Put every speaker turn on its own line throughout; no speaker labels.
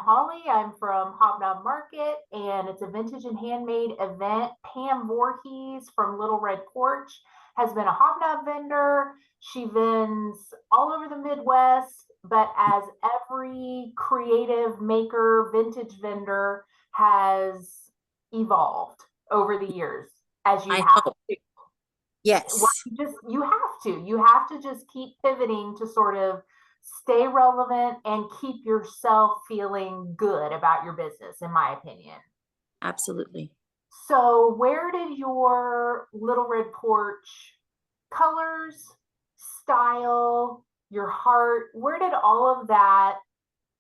Holly. I'm from Hobnob Market, and it's a vintage and handmade event. Pam Voorhies from Little Red Porch has been a hobnob vendor. She vends all over the Midwest, but as every creative maker, vintage vendor has evolved over the years, as you
I
have
hope.
to. Well,
Yes,
you have to just keep pivoting to sort of stay relevant and keep yourself feeling good about your business, in my opinion.
absolutely.
So where did your Little Red Porch colors, style, your heart, where did all of that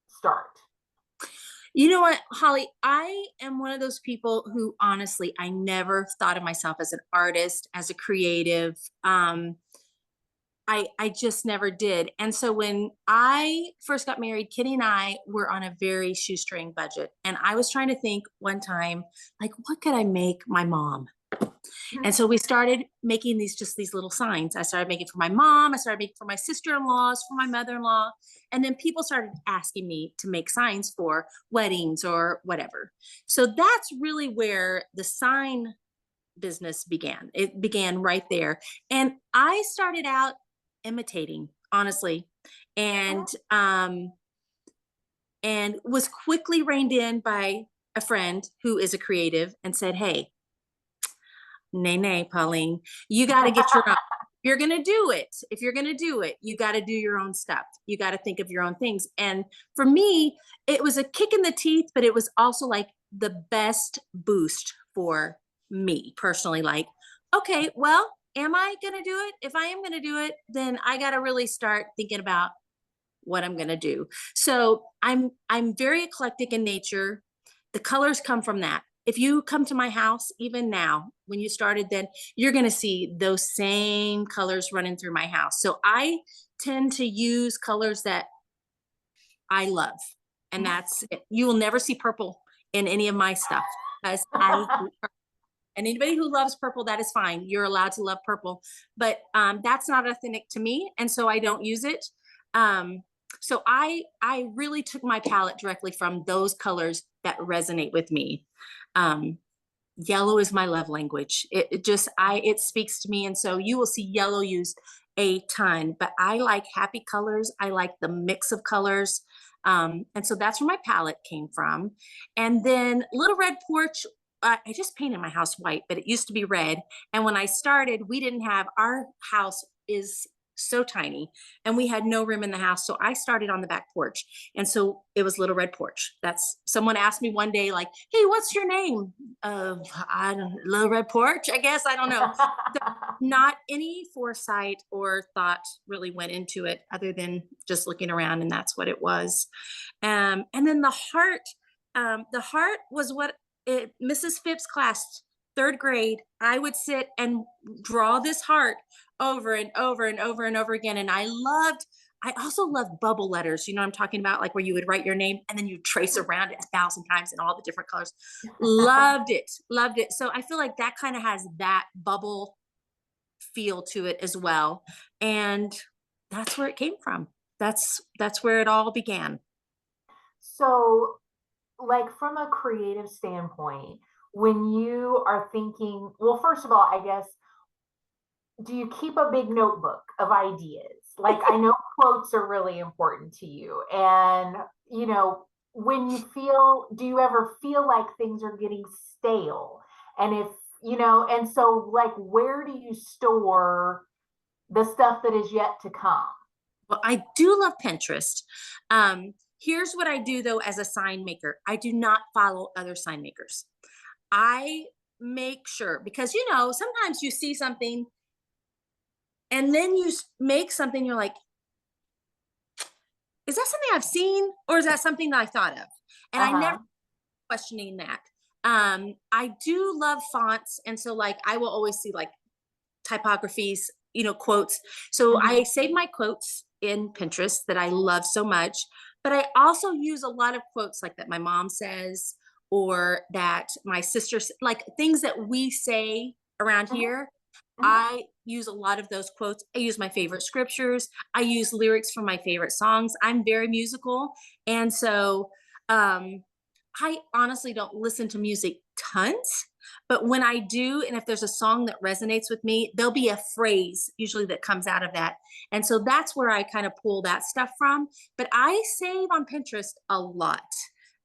start?
You know what, Holly? I am one of those people who honestly, I never thought of myself as an artist, as a creative. I just never did. And so when I first got married, Kenny and I were on a very shoestring budget. And I was trying to think one time, like, what could I make my mom? And so we started making these little signs. I started making for my mom. I started making for my sister-in-laws, for my mother-in-law. And then people started asking me to make signs for weddings or whatever. So that's really where the sign business began. It began right there. And I started out imitating, honestly, and was quickly reined in by a friend who is a creative and said, "Hey, nay, nay, Pauline, you got to get your own. You're going to do it. If you're going to do it, you got to do your own stuff. You got to think of your own things." And for me, it was a kick in the teeth, but it was also like the best boost for me personally. Like, okay, well, am I going to do it? If I am going to do it, then I got to really start thinking about what I'm going to do. So I'm very eclectic in nature. The colors come from that. If you come to my house, even now, when you started, then you're going to see those same colors running through my house. So I tend to use colors that I love. And that's it. You will never see purple in any of my stuff, because and anybody who loves purple, that is fine. You're allowed to love purple, but that's not authentic to me. And so I don't use it. So I really took my palette directly from those colors that resonate with me. Yellow is my love language. It speaks to me. And so you will see yellow used a ton, but I like happy colors. I like the mix of colors. And so that's where my palette came from. And then Little Red Porch, I just painted my house white, but it used to be red. And when I started, our house is so tiny and we had no room in the house. So I started on the back porch. And so it was Little Red Porch. That's someone asked me one day, like, "Hey, what's your name?" I don't Little Red Porch, I guess. I don't know. So not any foresight or thought really went into it other than just looking around, and that's what it was. And then the heart was Mrs. Phipps' class, third grade. I would sit and draw this heart over and over and over and over again. And I also loved bubble letters. You know what I'm talking about? Like where you would write your name and then you trace around it 1,000 times in all the different colors. Loved it. Loved it. So I feel like that kind of has that bubble feel to it as well. And that's where it came from. That's where it all began.
So, like from a creative standpoint, when you are thinking, well, first of all, I guess, do you keep a big notebook of ideas? Like, I know quotes are really important to you. And, when do you ever feel like things are getting stale? And and so, like, where do you store the stuff that is yet to come?
Well, I do love Pinterest. Here's what I do though as a sign maker. I do not follow other sign makers. I make sure, because sometimes you see something and then you make something, you're like, is that something I've seen or is that something that I thought of? And I never
Uh-huh.
questioning that. I do love fonts. And so like I will always see like typographies, quotes. So I
Mhm.
save my quotes in Pinterest that I love so much, but I also use a lot of quotes like that my mom says or that my sister, like things that we say around
Mhm.
here.
Mhm.
I use a lot of those quotes. I use my favorite scriptures. I use lyrics from my favorite songs. I'm very musical. And so Um, I honestly don't listen to music tons, but when I do, and if there's a song that resonates with me, there'll be a phrase usually that comes out of that. And so that's where I kind of pull that stuff from. But I save on Pinterest a lot.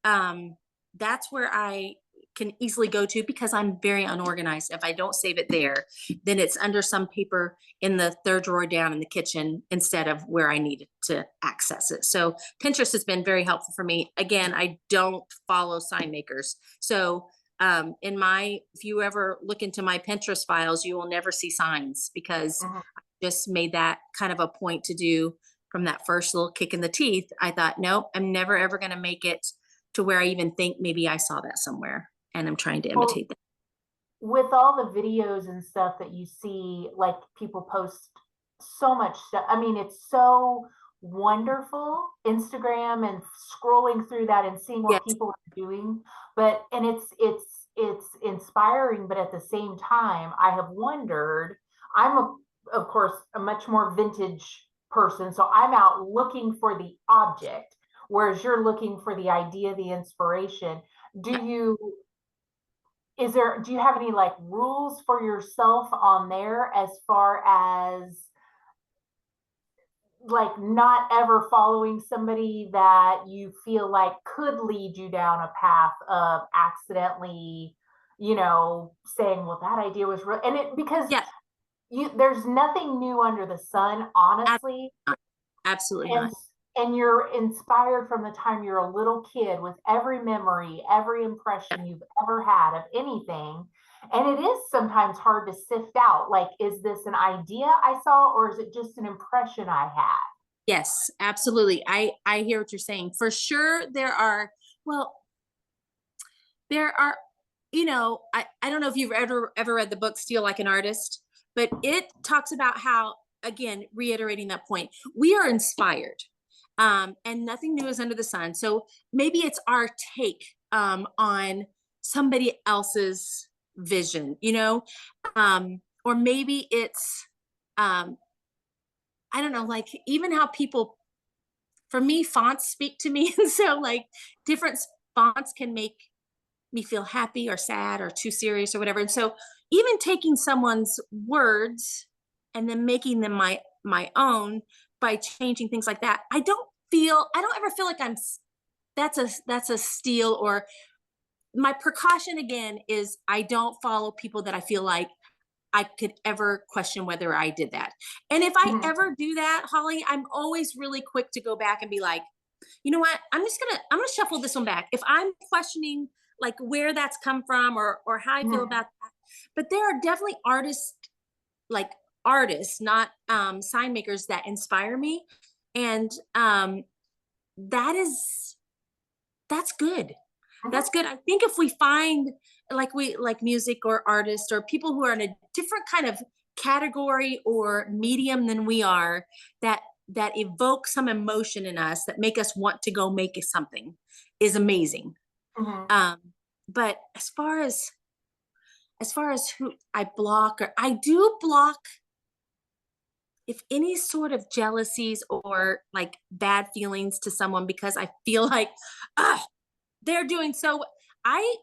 That's where I can easily go to because I'm very unorganized. If I don't save it there, then it's under some paper in the third drawer down in the kitchen instead of where I needed to access it. So Pinterest has been very helpful for me. Again, I don't follow sign makers. So if you ever look into my Pinterest files, you will never see signs because
Mhm.
I just made that kind of a point to do from that first little kick in the teeth. I thought, nope, I'm never ever going to make it to where I even think maybe I saw that somewhere and I'm trying to
Well,
imitate that.
with all the videos and stuff that you see, like people post so much stuff. I mean, it's so wonderful, Instagram and scrolling through that and seeing what
Yes.
people are doing. But and it's inspiring, but at the same time, I have wondered, of course a much more vintage person, so I'm out looking for the object, whereas you're looking for the idea, the inspiration. Do you do you have any like rules for yourself on there as far as like not ever following somebody that you feel like could lead you down a path of accidentally, saying, well, that idea was real, and it because
Yeah.
there's nothing new under the sun, honestly.
Absolutely
and
not.
and you're inspired from the time you're a little kid with every memory, every
Yeah.
impression you've ever had of anything. And it is sometimes hard to sift out, like, is this an idea I saw or is it just an impression I had?
Yes, absolutely. I hear what you're saying. For sure well, there are I don't know if you've ever read the book Steal Like an Artist, but it talks about how, again, reiterating that point, we are inspired. And nothing new is under the sun. So maybe it's our take on somebody else's vision, or maybe it's um I don't know, like even how people, for me, fonts speak to me. And so like different fonts can make me feel happy or sad or too serious or whatever. And so even taking someone's words and then making them my own by changing things like that, I don't ever feel like that's a steal. Or my precaution again is I don't follow people that I feel like I could ever question whether I did that. And if I
Mhm.
ever do that, Holly, I'm always really quick to go back and be like, you know what? I'm gonna shuffle this one back. If I'm questioning like where that's come from or how I feel
Mhm.
about that. But there are definitely like artists, not sign makers, that inspire me. And that is that's good. That's
Mhm.
good. I think if we find like music or artists or people who are in a different kind of category or medium than we are, that evoke some emotion in us that make us want to go make something is amazing.
Mhm.
Um, but as far as who I block, or I do block if any sort of jealousies or like bad feelings to someone because I feel like, ah, they're doing so. I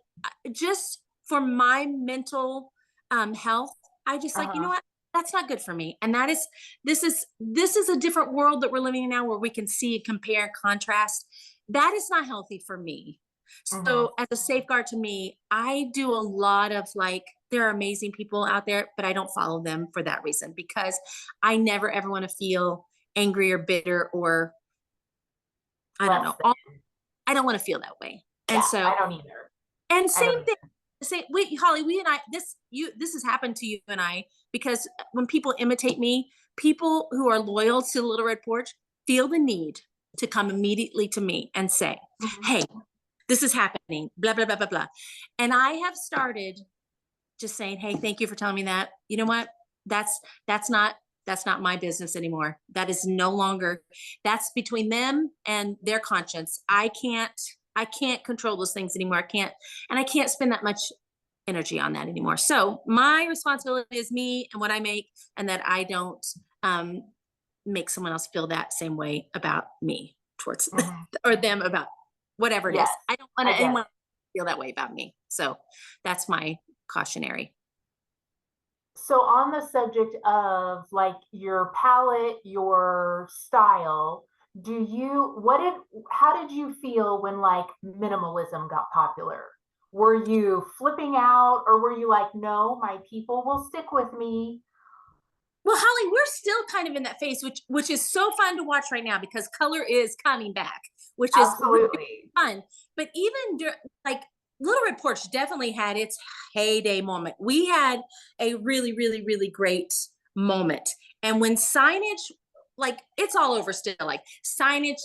just for my mental health, I just like, you know
Uh-huh.
what? That's not good for me. And this is a different world that we're living in now where we can see, compare, and contrast. That is not healthy for me.
Mhm.
So as a safeguard to me, I do a lot of like, there are amazing people out there, but I don't follow them for that reason because I never ever want to feel angry or bitter or I don't
Less
know.
than.
I don't want to feel that way. And
Yeah,
so
I don't either.
and
I don't
same thing.
either.
Say, we, Holly, we and I, this has happened to you and I because when people imitate me, people who are loyal to Little Red Porch feel the need to come immediately to me and say,
Mhm.
"Hey, this is happening." Blah blah blah blah blah. And I have started just saying, "Hey, thank you for telling me that. You know what? That's that's not that's not my business anymore. That is no longer. That's between them and their conscience. I can't control those things anymore. I can't spend that much energy on that anymore. So my responsibility is me and what I make, and that I don't um, make someone else feel that same way about me towards
Mhm.
or them about." whatever it is.
Yes,
I don't want
I get
anyone
it.
to feel that way about me. So that's my cautionary.
So on the subject of like your palette, your style, how did you feel when like minimalism got popular? Were you flipping out or were you like, no, my people will stick with me?
Well, Holly, we're still kind of in that phase, which is so fun to watch right now because color is coming back, which is really
Absolutely.
fun. But like Little Red Porch definitely had its heyday moment. We had a really, really, really great moment. And when signage, like it's all over still, like signage,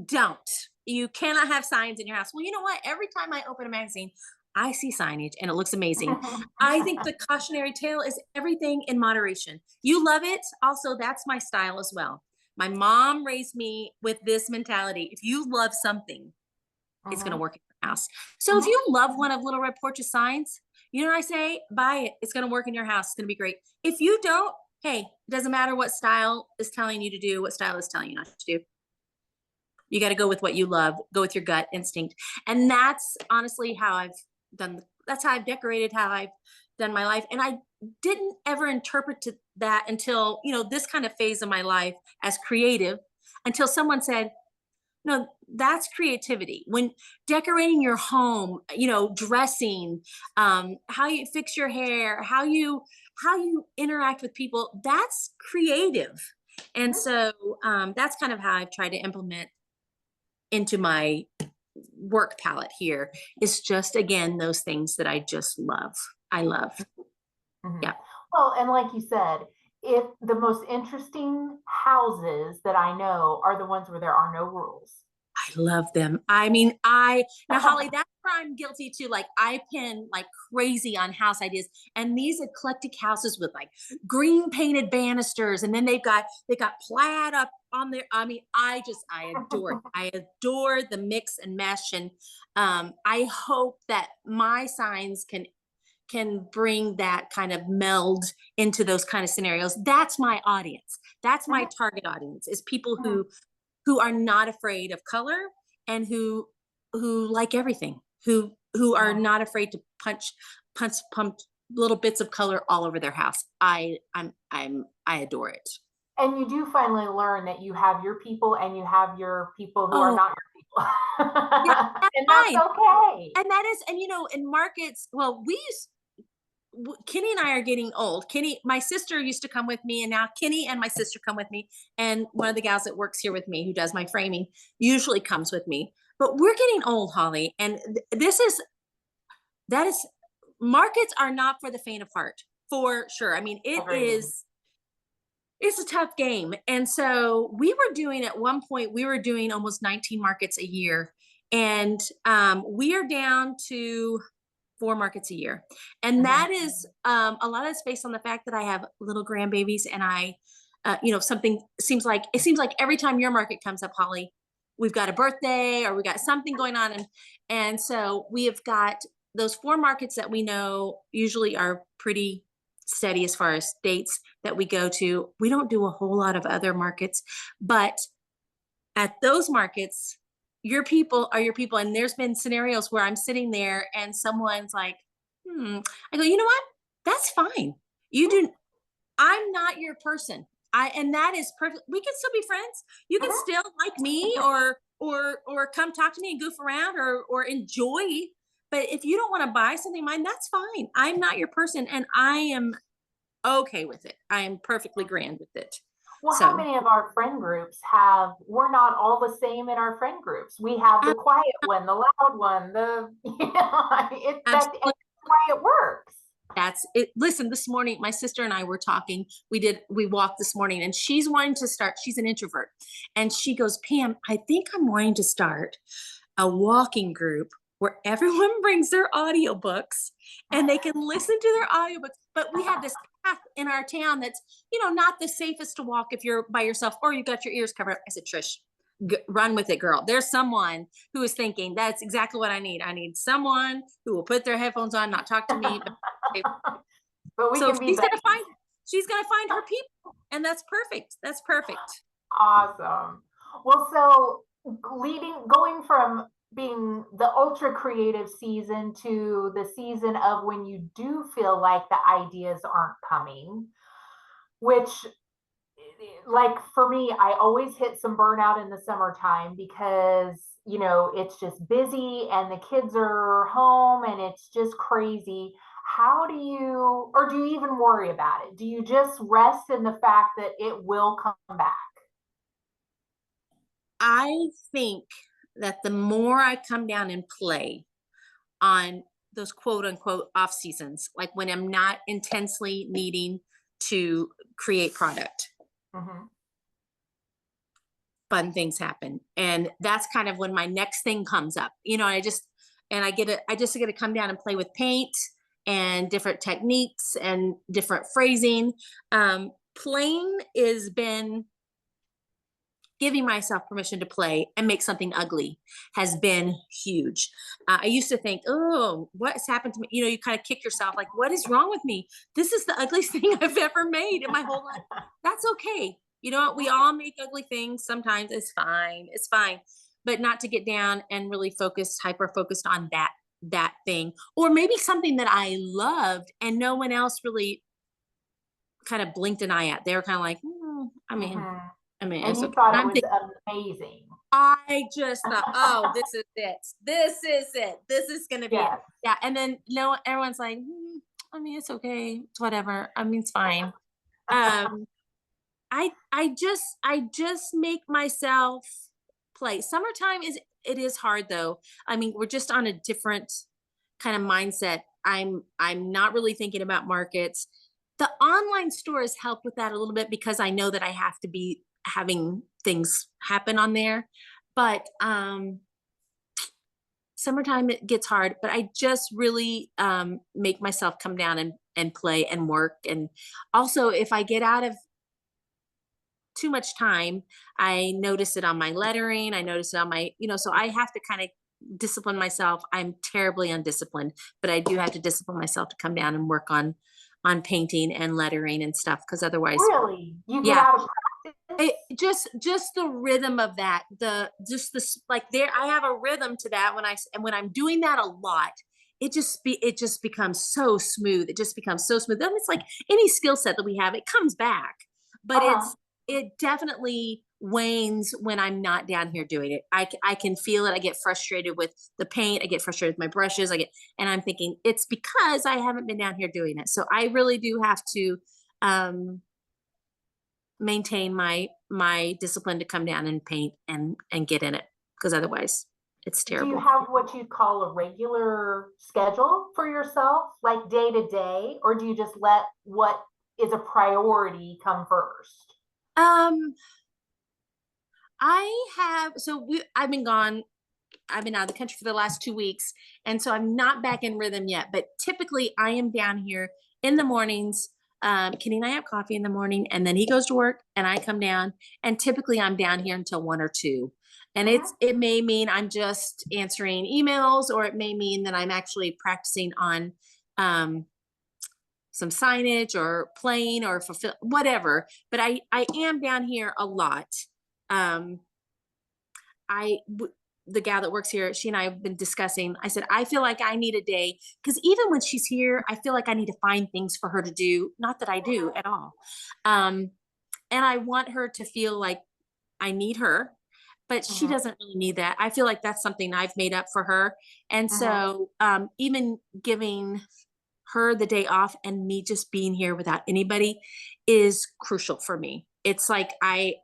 don't. You cannot have signs in your house. Well, you know what? Every time I open a magazine, I see signage and it looks amazing. I think the cautionary tale is everything in moderation. You love it. Also, that's my style as well. My mom raised me with this mentality. If you love something, it's going to
Mhm,
work in your house. So if
mhm,
you love one of Little Red Porch's signs, you know what I say? Buy it. It's going to work in your house. It's going to be great. If you don't, hey, it doesn't matter what style is telling you to do, what style is telling you not to do. You got to go with what you love, go with your gut instinct. And that's honestly how I've that's how I've decorated, how I've done my life. And I didn't ever interpret that until, this kind of phase of my life as creative, until someone said, no, that's creativity. When decorating your home, dressing, how you fix your hair, how you interact with people, that's creative. And
mhm.
so that's kind of how I've tried to implement into my work palette here, is just again those things that I just love. I love.
Mhm.
Yeah.
Well, and like you said, if the most interesting houses that I know are the ones where there are no rules.
I love them. I mean, now Holly, that's where I'm guilty too. Like I pin like crazy on house ideas, and these eclectic houses with like green painted banisters, and then they got plaid up on there. I mean, I adore it. I adore the mix and mesh, and I hope that my signs can bring that kind of meld into those kind of scenarios. That's my audience. That's my
Mhm,
target audience, is people
mhm,
who are not afraid of color, and who like everything, who are
mhm.
not afraid to pump little bits of color all over their house. I adore it.
And you do finally learn that you have your people and you have your people who are
Oh,
not your people.
yeah, that's
And that's
fine.
okay.
And that is, and in markets, well, Kenny and I are getting old. Kenny, my sister used to come with me, and now Kenny and my sister come with me. And one of the gals that works here with me, who does my framing, usually comes with me. But we're getting old, Holly, and that is markets are not for the faint of heart, for sure. I mean,
Agreed.
it's a tough game. And so at one point, we were doing almost 19 markets a year. And we are down to 4 markets a year. And
Mhm.
that is a lot of it's based on the fact that I have little grandbabies, and it seems like every time your market comes up, Holly, we've got a birthday or we got something going on. And so we have got those 4 markets that we know usually are pretty steady as far as dates that we go to. We don't do a whole lot of other markets, but at those markets, your people are your people. And there's been scenarios where I'm sitting there and someone's like, I go, you know what? That's fine. You
Mhm,
do. I'm not your person. And that is perfect. We can still be friends. You can
mhm.
still like me, or come talk to me and goof around, or enjoy. But if you don't want to buy something of mine, that's fine. I'm not your person, and I am okay with it. I am perfectly grand with it.
Well, how
So
many of our friend groups we're not all the same in our friend groups. We have the quiet one, the loud one, and
absolutely.
that's why it works.
That's it. Listen, this morning, my sister and I were talking. We walked this morning, and she's wanting to start. She's an introvert. And she goes, Pam, I think I'm wanting to start a walking group where everyone brings their audiobooks and they can listen to their audiobooks. But we have this path in our town that's, not the safest to walk if you're by yourself or you got your ears covered. I said, Trish, run with it, girl. There's someone who is thinking that's exactly what I need. I need someone who will put their headphones on, not talk to me, but
But we
so
can be buddies.
she's gonna find her people, and that's perfect. That's perfect.
Awesome. Well, so going from being the ultra creative season to the season of when you do feel like the ideas aren't coming, which, like for me, I always hit some burnout in the summertime because, it's just busy and the kids are home and it's just crazy. How do you, or do you even worry about it? Do you just rest in the fact that it will come back?
I think that the more I come down and play on those quote unquote off seasons, like when I'm not intensely needing to create product,
Hmm.
fun things happen. And that's kind of when my next thing comes up. I just get to come down and play with paint and different techniques and different phrasing. Playing has been giving myself permission to play and make something ugly has been huge. I used to think, oh, what's happened to me? You kind of kick yourself like, what is wrong with me? This is the ugliest thing I've ever made in my whole life. That's okay. You know what? We all make ugly things. Sometimes it's fine. It's fine. But not to get down and really hyper focused on that thing, or maybe something that I loved and no one else really kind of blinked an eye at. They were kind of like,
Hmm. And
it's
you
okay.
thought
And
it
I'm
was
thinking,
amazing.
I just thought, oh, this is it. This is it. This is gonna be it.
Yes.
Yeah. And then no, everyone's like, it's okay. It's whatever. It's fine. Um, I just make myself play. Summertime is hard though. We're just on a different kind of mindset. I'm not really thinking about markets. The online stores help with that a little bit because I know that I have to be having things happen on there. But summertime it gets hard, but I just really make myself come down and play and work. And also if I get out of too much time, I notice it on my lettering. I notice it on my, so I have to kind of discipline myself. I'm terribly undisciplined, but I do have to discipline myself to come down and work on painting and lettering and stuff. Cause otherwise,
Really? You get
yeah,
out of practice?
just the rhythm of that, like there, I have a rhythm to that and when I'm doing that a lot, it just becomes so smooth. It just becomes so smooth. Then it's like any skill set that we have, it comes back, but
Uh-huh.
it definitely wanes when I'm not down here doing it. I can feel it. I get frustrated with the paint. I get frustrated with my brushes. And I'm thinking it's because I haven't been down here doing it. So I really do have to, maintain my discipline to come down and paint and get in it, because otherwise it's
Do you
terrible.
have what you call a regular schedule for yourself, like day to day, or do you just let what is a priority come first?
um I've been gone. I've been out of the country for the last 2 weeks, and so I'm not back in rhythm yet, but typically I am down here in the mornings. Kenny and I have coffee in the morning, and then he goes to work and I come down, and typically I'm down here until 1 or 2. And
Mhm.
it may mean I'm just answering emails, or it may mean that I'm actually practicing on um, some signage or playing or fulfill whatever. But I am down here a lot. Um, I the gal that works here, she and I have been discussing. I said, I feel like I need a day because even when she's here, I feel like I need to find things for her to do. Not that I do at all. Um, and I want her to feel like I need her, but she
Mhm.
doesn't really need that. I feel like that's something I've made up for her. And
Mhm.
so even giving her the day off and me just being here without anybody is crucial for me. It's like I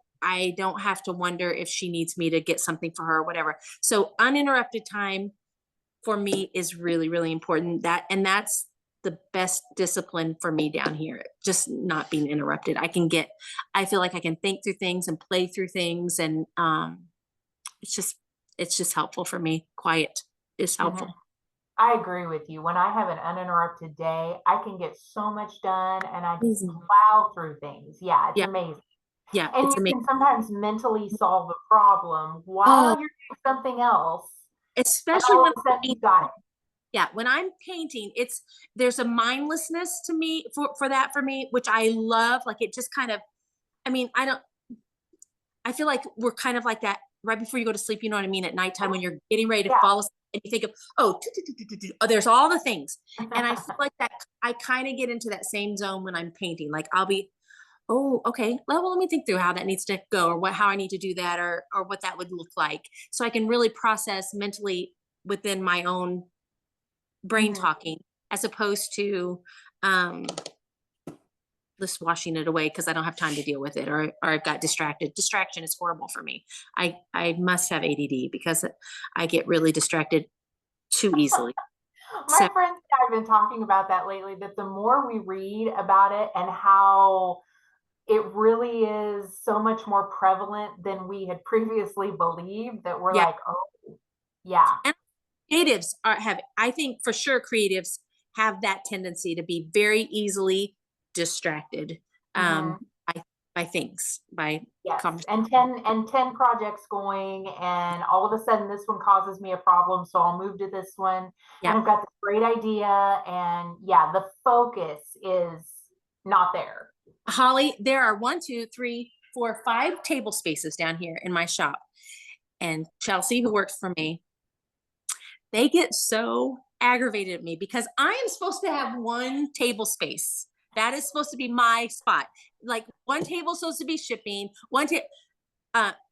don't have to wonder if she needs me to get something for her or whatever. So uninterrupted time for me is really, really important. That's the best discipline for me down here. Just not being interrupted. I feel like I can think through things and play through things. And it's just, it's just helpful for me. Quiet is
Mhm.
helpful.
I agree with you. When I have an uninterrupted day, I can get so much done and I just
Amazing.
plow through things. Yeah, it's
Yeah.
amazing.
Yeah.
And
It's
you
amazing.
can sometimes mentally solve a problem
Oh,
while you're doing something else, and
especially
all
when
of a sudden
I'm
you got it.
yeah, when I'm painting, there's a mindlessness to me for me, which I love. Like it just kind of, I mean, I don't, I feel like we're kind of like that right before you go to sleep, you know what I mean? At nighttime when you're getting ready to
Yeah.
fall asleep and you think of, oh, there's all the things. And I feel like that I kind of get into that same zone when I'm painting. Like I'll be, oh, okay. Well, let me think through how that needs to go, or how I need to do that, or what that would look like. So I can really process mentally within my own brain
Mhm.
talking, as opposed to just washing it away because I don't have time to deal with it, or I've got distracted. Distraction is horrible for me. I must have ADD because I get really distracted too easily.
My
So
friends and I have been talking about that lately, that the more we read about it and how it really is so much more prevalent than we had previously believed, that we're
yeah,
like, oh, yeah.
and creatives have, I think for sure creatives have that tendency to be very easily distracted
Hmm.
by things, by
Yes.
conversation.
And 10 projects going, and all of a sudden this one causes me a problem, so I'll move to this one.
Yeah.
And I've got this great idea, and yeah, the focus is not there.
Holly, there are 5 table spaces down here in my shop. And Chelsea, who works for me, they get so aggravated at me because I am supposed to have one table space. That is supposed to be my spot. Like one table supposed to be shipping.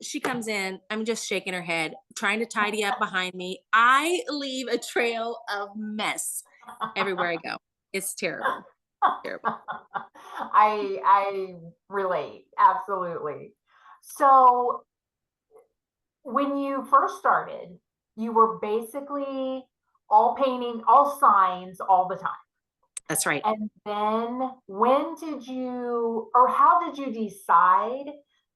She comes in. I'm just shaking her head, trying to tidy up behind me. I leave a trail of mess everywhere I go. It's terrible. Terrible.
I relate absolutely. So when you first started, you were basically all painting, all signs all the time.
That's right.
And then when did you, or how did you decide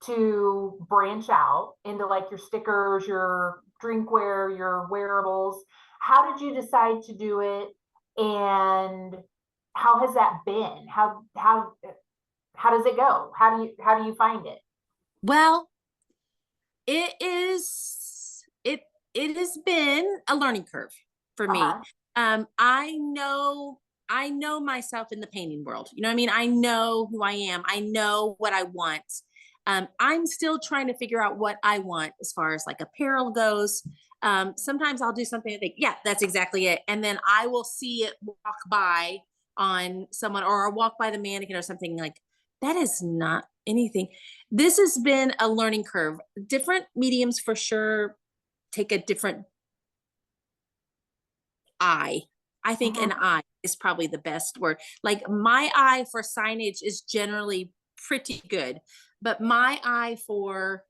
to branch out into like your stickers, your drinkware, your wearables? How did you decide to do it? And how has that been? How does it go? How do you find it?
Well, it is it has been a learning curve for me.
Uh-huh.
I know myself in the painting world. You know what I mean? I know who I am. I know what I want. I'm still trying to figure out what I want as far as like apparel goes. Sometimes I'll do something and think, yeah, that's exactly it. And then I will see it walk by on someone, or I'll walk by the mannequin or something like that is not anything. This has been a learning curve. Different mediums for sure take a different eye. I think an
Mhm.
eye is probably the best word. Like my eye for signage is generally pretty good, but my eye for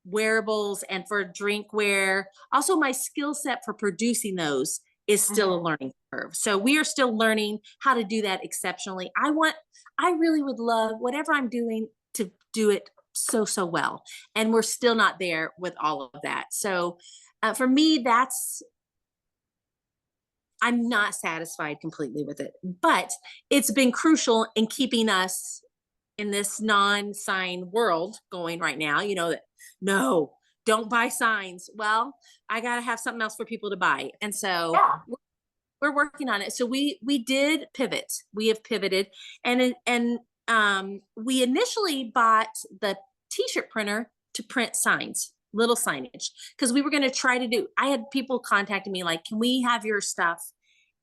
wearables and for drinkware, also my skill set for producing those is still a
Mhm.
learning curve. So we are still learning how to do that exceptionally. I really would love whatever I'm doing to do it so well. And we're still not there with all of that. So for me, I'm not satisfied completely with it, but it's been crucial in keeping us in this non-sign world going right now. That no, don't buy signs. Well, I got to have something else for people to buy. And so
Yeah.
we're working on it. So we did pivot. We have pivoted, and we initially bought the t-shirt printer to print signs, little signage, because we were going to try to do. I had people contacting me like, "Can we have your stuff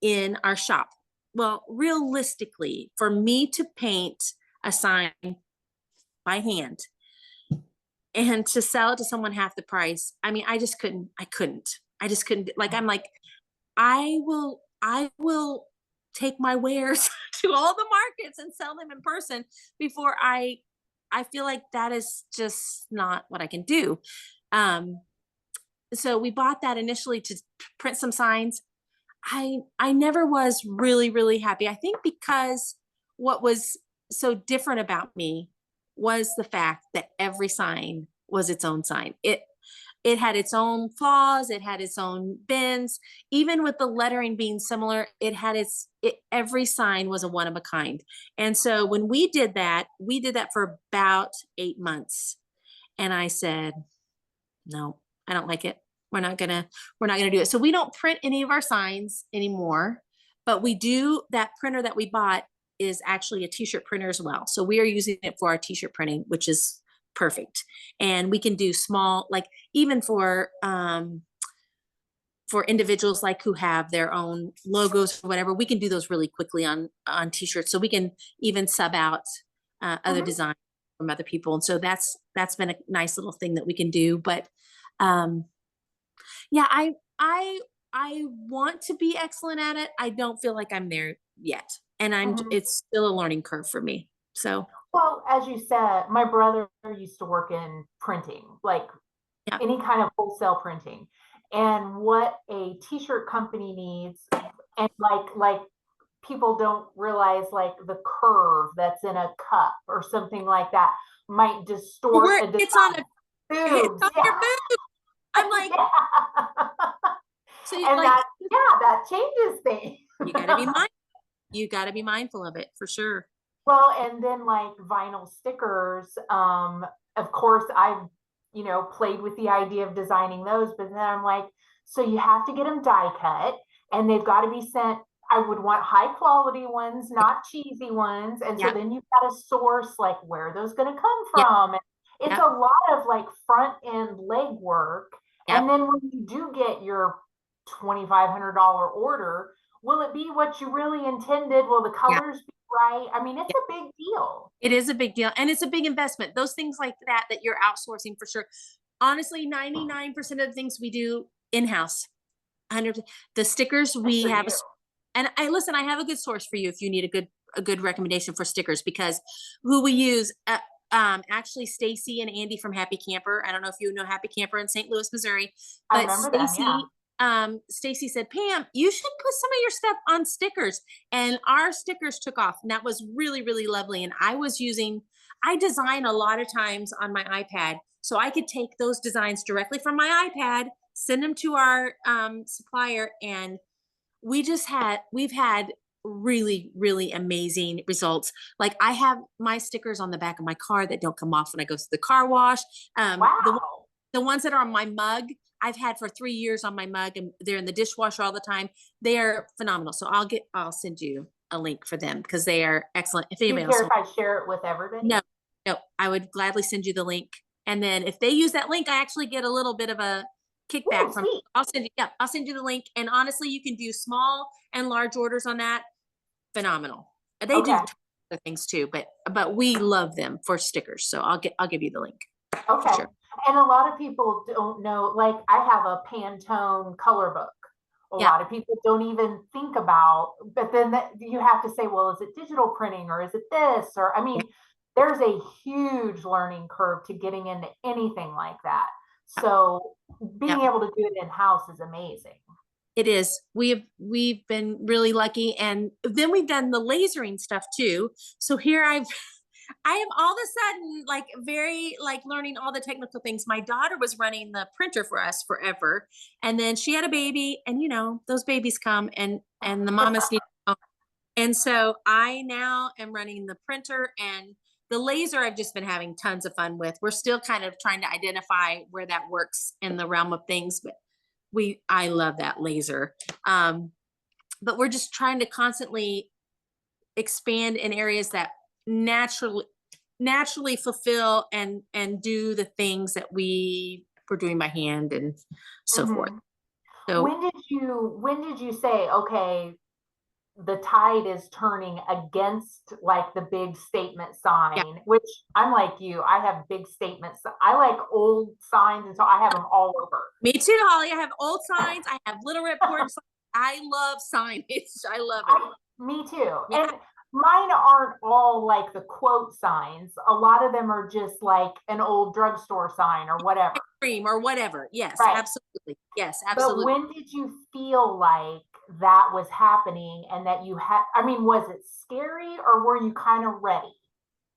in our shop?" Well, realistically, for me to paint a sign by hand and to sell it to someone half the price, I mean, I just couldn't. Like, I'm like, I will take my wares to all the markets and sell them in person before I feel like that is just not what I can do. Um, so we bought that initially to print some signs. I never was really happy. I think because what was so different about me was the fact that every sign was its own sign. It had its own flaws, it had its own bends. Even with the lettering being similar, every sign was a one of a kind. And so when we did that for about 8 months. And I said, "No, I don't like it. We're not gonna do it." So we don't print any of our signs anymore, but we do. That printer that we bought is actually a t-shirt printer as well. So we are using it for our t-shirt printing, which is perfect. And we can do small, like even for individuals like who have their own logos or whatever, we can do those really quickly on t-shirts. So we can even sub out other
Mhm.
designs from other people. And so that's been a nice little thing that we can do. But um, yeah, I want to be excellent at it. I don't feel like I'm there yet, and
Mhm.
it's still a learning curve for me. So
Well, as you said, my brother used to work in printing, like
yeah,
any kind of wholesale printing. And what a t-shirt company needs, and like people don't realize like the curve that's in a cup or something like that might distort
where
a
it's on
design.
a it's
Boobs,
on
yeah.
your boob. I'm like,
Yeah.
so
And
like
that, yeah, that changes things.
you got to be mindful. You got to be mindful of it for sure.
Well, and then like vinyl stickers, of course I've, played with the idea of designing those, but then I'm like, so you have to get them die cut and they've got to be sent. I would want high quality ones, not cheesy ones. And so
Yep,
then you've got to source like where are those going to come
yep,
from. And it's
yep,
a lot of like front end leg work. And
yep,
then when you do get your $2,500 order, will it be what you really intended? Will the
yep.
colors be right? I mean, it's a big deal.
It is a big deal, and it's a big investment. Those things like that you're outsourcing for sure. Honestly, 99% of the things we do in-house. 100. The stickers
Good
we
for
have
you.
and I listen, I have a good source for you if you need a good recommendation for stickers, because who we use actually Stacy and Andy from Happy Camper. I don't know if you know Happy Camper in St. Louis, Missouri,
I
but
remember them, yeah.
Stacy said, Pam, you should put some of your stuff on stickers. And our stickers took off. And that was really, really lovely. And I design a lot of times on my iPad. So I could take those designs directly from my iPad, send them to our supplier, and we've had really, really amazing results. Like I have my stickers on the back of my car that don't come off when I go to the car wash.
Wow.
The ones that are on my mug, I've had for 3 years on my mug, and they're in the dishwasher all the time. They are phenomenal. So I'll send you a link for them because they are excellent. If
Do you
anybody else
care if
wants,
I share it with
no,
everybody?
no, I would gladly send you the link. And then if they use that link, I actually get a little bit of a
Ooh,
kickback from.
sweet.
I'll send you the link. And honestly, you can do small and large orders on that. Phenomenal. They do
Okay.
other things too, but we love them for stickers. So I'll give you the link for
Okay.
sure.
And a lot of people don't know, like I have a Pantone color book. A
Yeah,
lot of people don't even think about, but then you have to say, well, is it digital printing or is it this? Or, I
yeah,
mean, there's a huge learning curve to getting into anything like that.
yeah,
So
yeah.
being able to do it in house is amazing.
It is. We've been really lucky, and then we've done the lasering stuff too. So here I am all of a sudden like very like learning all the technical things. My daughter was running the printer for us forever, and then she had a baby, and those babies come and the mamas need. And so I now am running the printer and the laser. I've just been having tons of fun with. We're still kind of trying to identify where that works in the realm of things, but I love that laser. Um, but we're just trying to constantly expand in areas that naturally fulfill and do the things that we were doing by hand and so forth.
Mhm.
So
When did you say, okay, the tide is turning against like the big statement
yeah,
sign, which I'm like you, I have big statements. I like old signs, and so I have them all over.
me too, Holly. I have old signs. I have Little Red Porch. I love signage. I love it.
Me too.
Yeah,
And mine aren't all like the quote signs. A lot of them are just like an old drugstore sign or whatever.
cream or whatever. Yes,
Right.
absolutely. Yes,
But
absolutely.
when did you feel like that was happening and that you had, I mean, was it scary or were you kind of ready?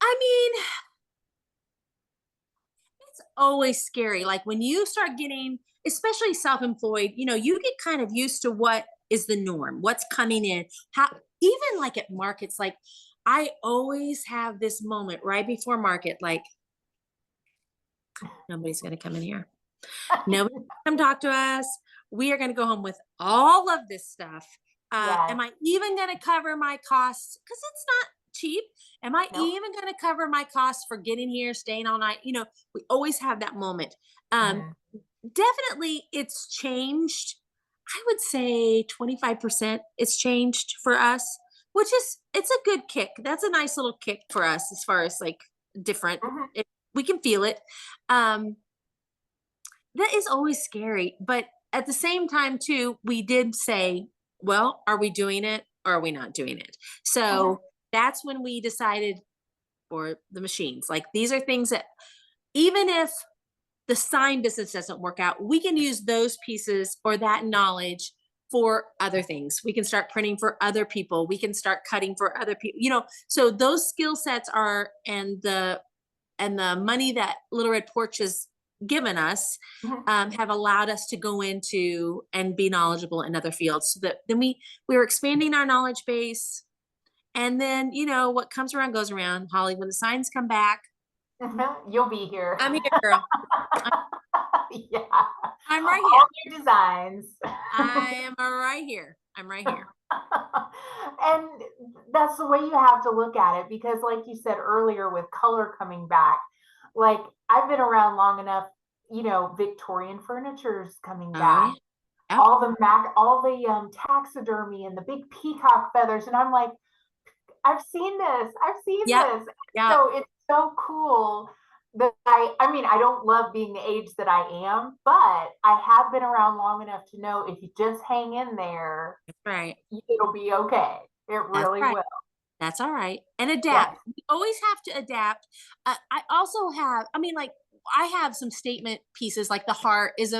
I mean, it's always scary. Like when you start getting, especially self-employed, you get kind of used to what is the norm, what's coming in. How even like at markets, like I always have this moment right before market, like nobody's going to come in here. Nobody come talk to us. We are going to go home with all of this stuff.
Yes.
Am I even going to cover my costs? Because it's not cheap? Am I
Nope.
even going to cover my costs for getting here, staying all night? We always have that moment. Um,
Mhm.
Definitely it's changed. I would say 25% it's changed for us, which is, it's a good kick. That's a nice little kick for us as far as like different.
Mhm.
We can feel it. Um, that is always scary, but at the same time too, we did say, well, are we doing it or are we not doing it?
Mhm.
So that's when we decided for the machines. Like these are things that even if the sign business doesn't work out, we can use those pieces or that knowledge for other things. We can start printing for other people. We can start cutting for other people. So those skill sets are, and the money that Little Red Porch has given us,
Mhm.
have allowed us to go into and be knowledgeable in other fields. So that then we were expanding our knowledge base. And then what comes around goes around. Holly, when the signs come back,
Mhm. You'll be here.
I'm here, girl. I'm,
Yeah.
I'm right here.
All new designs.
I am right here. I'm right here.
And that's the way you have to look at it because, like you said earlier, with color coming back, like I've been around long enough, Victorian furniture is coming
Oh
back.
yeah. Yep.
All the taxidermy and the big peacock feathers, and I'm like, I've seen this. I've seen
Yep.
this.
Yep.
So it's so cool that I mean, I don't love being the age that I am, but I have been around long enough to know if you just hang in there,
That's right.
it'll be okay. It
That's
really
right.
will.
That's all right. And
Yes.
adapt. We always have to adapt. I also have, I mean, like I have some statement pieces, like the heart is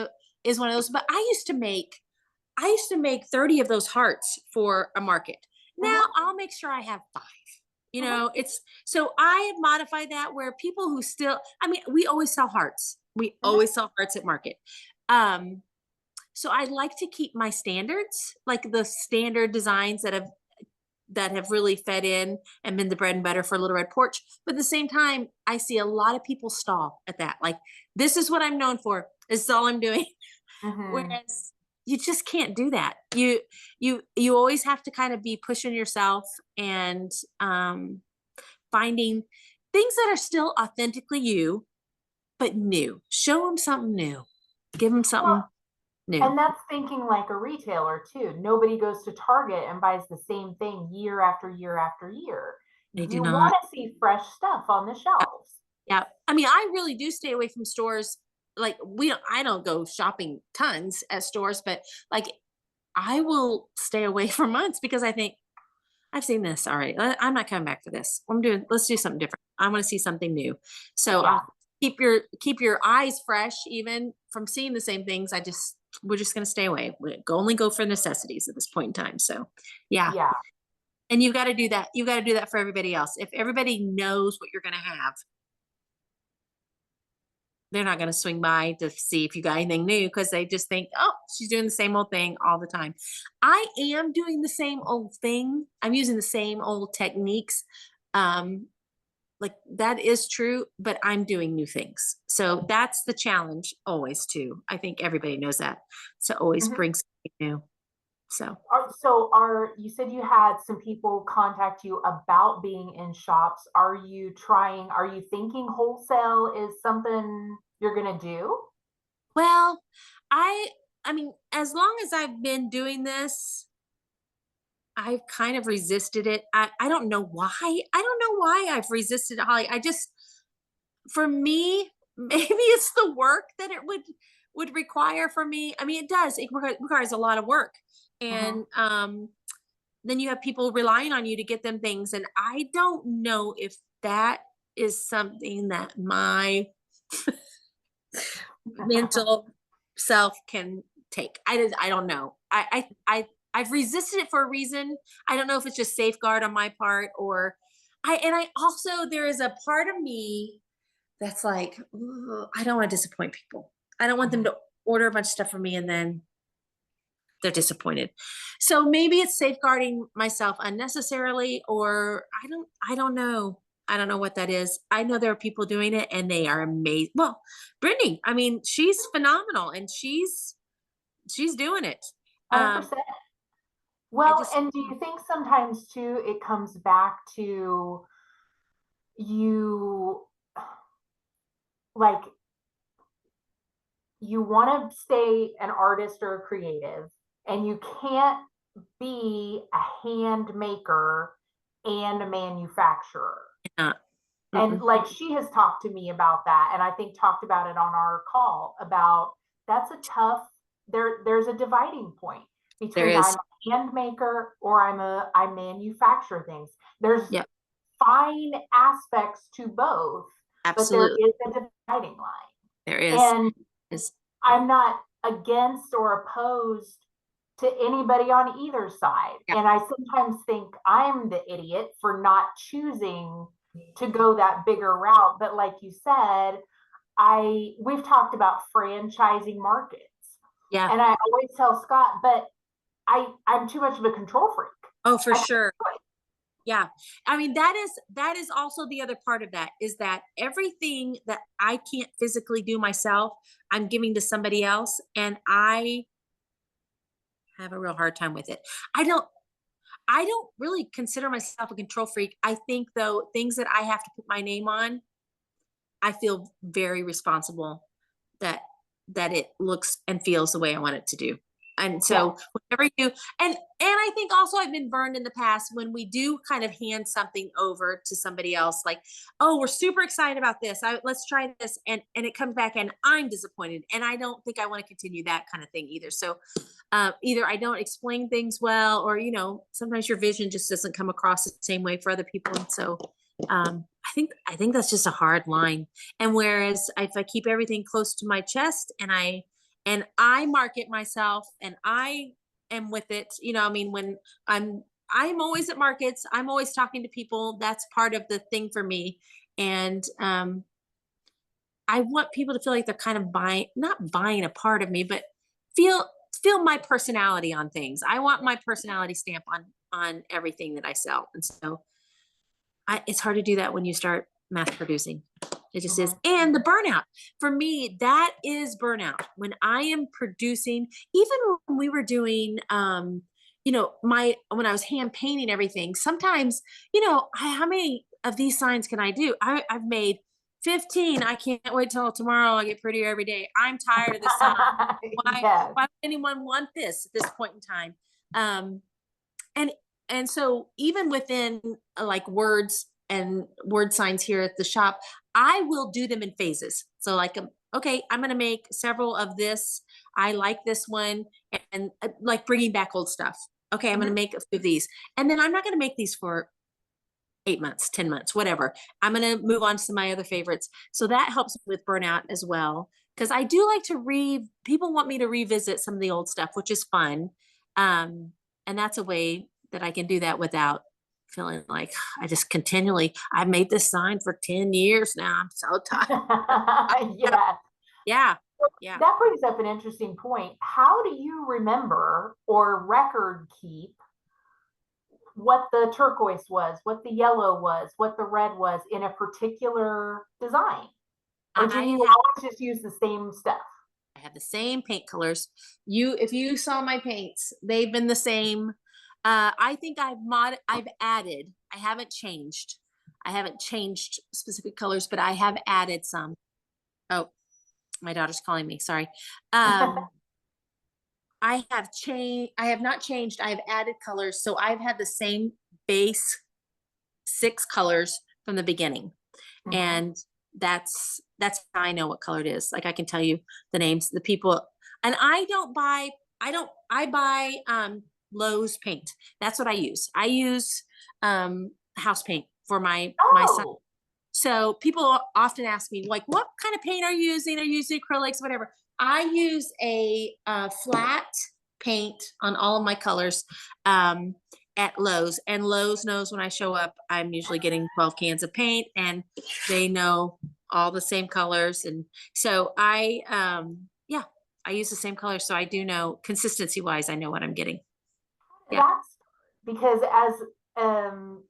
one of those. But I used to make 30 of those hearts for a market. Now
Mhm.
I'll make sure I have five.
Mhm.
It's so I have modified that where people who still, I mean, we always sell hearts. We
Mhm.
always sell hearts at market. Um, so I like to keep my standards, like the standard designs that have really fed in and been the bread and butter for Little Red Porch. But at the same time, I see a lot of people stall at that. Like, this is what I'm known for. This is all I'm doing.
Mhm.
Whereas you just can't do that. You always have to kind of be pushing yourself and finding things that are still authentically you, but new. Show them something new. Give them
Well,
something new.
and that's thinking like a retailer too. Nobody goes to Target and buys the same thing year after year after year.
They do
You
not.
want to see fresh stuff on the shelves.
Yeah. I mean, I really do stay away from stores. Like I don't go shopping tons at stores, but like I will stay away for months because I think I've seen this already. I'm not coming back for this. Let's do something different. I want to see something new. So
Yeah.
I'll keep your eyes fresh, even from seeing the same things. We're just going to stay away. Only go for necessities at this point in time. So yeah.
Yeah.
And you've got to do that. You've got to do that for everybody else. If everybody knows what you're going to have, they're not going to swing by to see if you got anything new because they just think, oh, she's doing the same old thing all the time. I am doing the same old thing. I'm using the same old techniques. Um, like that is true, but I'm doing new things. So that's the challenge always too. I think everybody knows that. So always
Mhm.
bring something new. So
So you said you had some people contact you about being in shops. Are you thinking wholesale is something you're gonna do?
well, I I mean, as long as I've been doing this, I've kind of resisted it. I don't know why. I don't know why I've resisted it, Holly. For me, maybe it's the work that it would require for me. I mean, it does. It requires a lot of work.
Mhm.
And then you have people relying on you to get them things. And I don't know if that is something that my mental self can take. I don't know. I've resisted it for a reason. I don't know if it's just safeguard on my part or I also there is a part of me that's like, "Ooh, I don't want to disappoint people. I don't want them
Mhm.
to order a bunch of stuff from me and then they're disappointed." So maybe it's safeguarding myself unnecessarily, or I don't know. I don't know what that is. I know there are people doing it and they are amazing. Well, Brittany, I mean, she's phenomenal and she's doing it. Um,
100%.
I
Well,
just,
and do you think sometimes too, it comes back to you, like, you want to stay an artist or a creative, and you can't be a hand maker and a manufacturer.
uh,
And
mm-mm.
like she has talked to me about that, and I think talked about it on our call about that's a tough, there's a dividing point
There
between I'm
is.
a hand maker or I manufacture things. There's
Yep.
fine aspects to both, but there
Absolutely.
is a dividing line.
There is.
And
Is.
I'm not against or opposed to anybody on either side.
Yeah.
And I sometimes think I'm the idiot for not choosing to go that bigger route. But like you said, we've talked about franchising markets.
Yeah.
And I always tell Scott, but I'm too much of a control freak.
Oh, for
I can't
sure.
do it.
Yeah. I mean, that is also the other part of that, is that everything that I can't physically do myself, I'm giving to somebody else. And I have a real hard time with it. I don't, I don't really consider myself a control freak. I think though, things that I have to put my name on, I feel very responsible that it looks and feels the way I want it to do. And
Yeah.
so whenever you, and I think also I've been burned in the past when we do kind of hand something over to somebody else, like, oh, we're super excited about this. Let's try this. And it comes back and I'm disappointed. And I don't think I want to continue that kind of thing either. So either I don't explain things well, or, sometimes your vision just doesn't come across the same way for other people. And so I think that's just a hard line. And whereas if I keep everything close to my chest and I market myself and I am with it, I mean, when I'm always at markets, I'm always talking to people. That's part of the thing for me. And I want people to feel like they're kind of not buying a part of me, but feel feel my personality on things. I want my personality stamp on everything that I sell. And so it's hard to do that when you start mass producing. It just is.
Mhm.
And the burnout, for me, that is burnout. When I am producing, even when we were doing, when I was hand painting everything, sometimes, how many of these signs can I do? I've made 15. I can't wait till tomorrow. I get prettier every day. I'm tired of this sign.
Yes.
Why would anyone want this at this point in time? Um, and so even within like words and word signs here at the shop, I will do them in phases. So like, okay, I'm going to make several of this. I like this one, and like bringing back old stuff. Okay, I'm going to
Mhm.
make a few of these, and then I'm not going to make these for 8 months, 10 months, whatever. I'm going to move on to my other favorites. So that helps with burnout as well. Cause I do like to people want me to revisit some of the old stuff, which is fun. And that's a way that I can do that without feeling like I've made this sign for 10 years now. I'm so tired.
Yeah.
Yeah. Yeah.
That brings up an interesting point. How do you remember or record keep what the turquoise was, what the yellow was, what the red was in a particular design? Or do
I
you
have
always just use the same stuff?
I have the same paint colors. If you saw my paints, they've been the same. I think I've added. I haven't changed. I haven't changed specific colors, but I have added some. Oh, my daughter's calling me. Sorry. Um, I have changed. I have not changed. I have added colors. So I've had the same base 6 colors from the beginning.
Mhm.
And that's how I know what color it is. Like I can tell you the names, the people, and I buy Lowe's paint. That's what I use. I use house paint for my son.
Oh,
So people often ask me like, what kind of paint are you using? Are you using acrylics, whatever? I use a flat paint on all of my colors. At Lowe's, and Lowe's knows when I show up, I'm usually getting 12 cans of paint, and they know all the same colors. And so yeah, I use the same color. So I do know consistency wise, I know what I'm getting. Yeah.
that's because as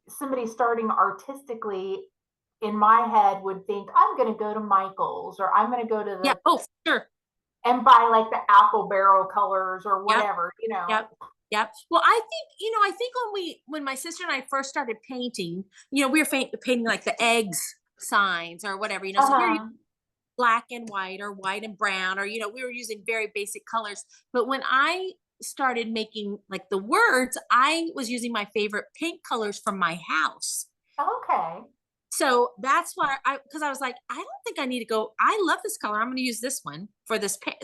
somebody starting artistically in my head would think I'm going to go to Michael's or I'm going to go to
Yeah.
the
Oh, sure.
and buy like the apple barrel colors or
Yep.
whatever, you know.
Yep. Yep. Well, I think, I think when my sister and I first started painting, we were painting like the eggs signs or whatever, so we were using
Uh-huh.
black and white or white and brown, or, we were using very basic colors. But when I started making like the words, I was using my favorite paint colors from my house.
Okay.
So that's why because I was like, I don't think I need to go. I love this color. I'm going to use this one for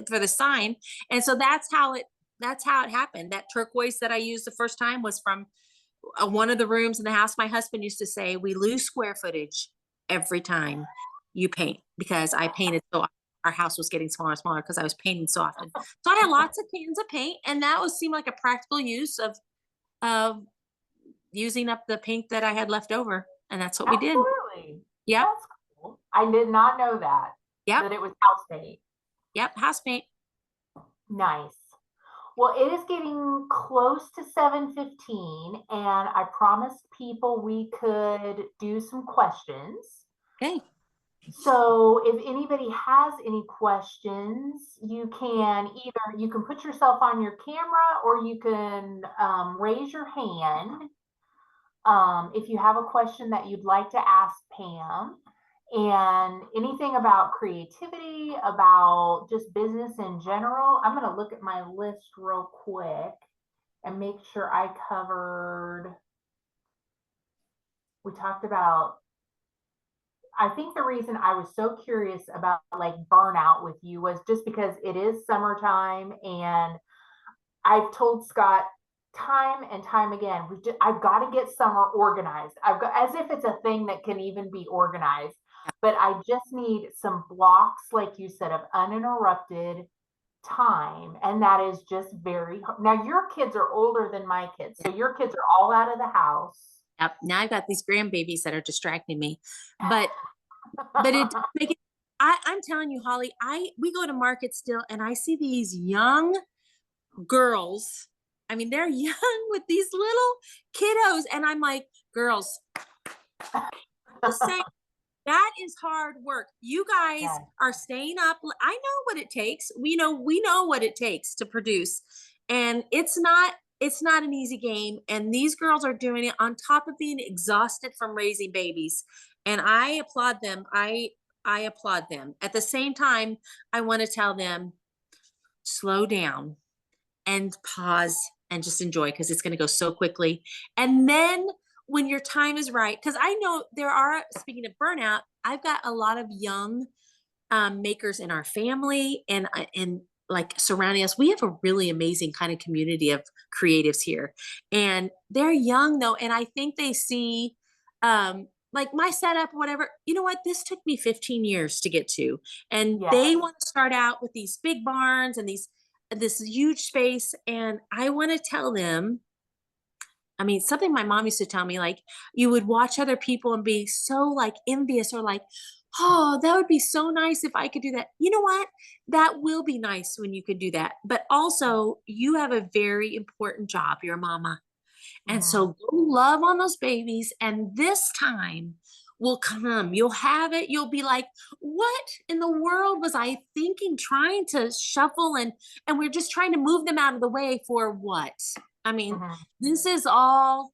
for the sign. And so that's how it happened. That turquoise that I used the first time was from one of the rooms in the house. My husband used to say, we lose square footage every time you paint, because I painted so our house was getting smaller and smaller because I was painting so often. So I had lots of cans of paint, and that seemed like a practical use of using up the paint that I had left over. And that's what we did.
Absolutely.
Yep.
That's cool. I did not know that,
Yep.
that it was house paint.
Yep. House paint.
Nice. Well, it is getting close to 7:15, and I promised people we could do some questions.
Okay.
So if anybody has any questions, you can put yourself on your camera, or you can raise your hand if you have a question that you'd like to ask Pam, and anything about creativity, about just business in general. I'm going to look at my list real quick and make sure I covered. We talked about, I think the reason I was so curious about like burnout with you was just because it is summertime, and I've told Scott time and time again, I've got to get summer organized. I've got, as if it's a thing that can even be organized, but I just need some blocks, like you said, of uninterrupted time. And that is just very hard. Now your kids are older than my kids. So your kids are all out of the house.
Yep. Now I've got these grandbabies that are distracting me, but it does make it. I'm telling you, Holly, we go to market still, and I see these young girls. I mean, they're young with these little kiddos, and I'm like, girls, the same. That is hard work. You guys
Yes.
are staying up. I know what it takes. We know what it takes to produce. And it's not an easy game. And these girls are doing it on top of being exhausted from raising babies. And I applaud them. I applaud them. At the same time, I want to tell them, slow down and pause and just enjoy, because it's going to go so quickly. And then when your time is right, because I know speaking of burnout, I've got a lot of young makers in our family, and like surrounding us. We have a really amazing kind of community of creatives here, and they're young though. And I think they see, like my setup, whatever, you know what, this took me 15 years to get to. And
Yes.
they want to start out with these big barns and this huge space. And I want to tell them, I mean, something my mom used to tell me, like, you would watch other people and be so like envious, or like, oh, that would be so nice if I could do that. You know what? That will be nice when you could do that. But also, you have a very important job. You're a mama. And so go love on those babies. And this time will come. You'll have it. You'll be like, what in the world was I thinking, trying to shuffle, and we're just trying to move them out of the way for what? I mean, this is all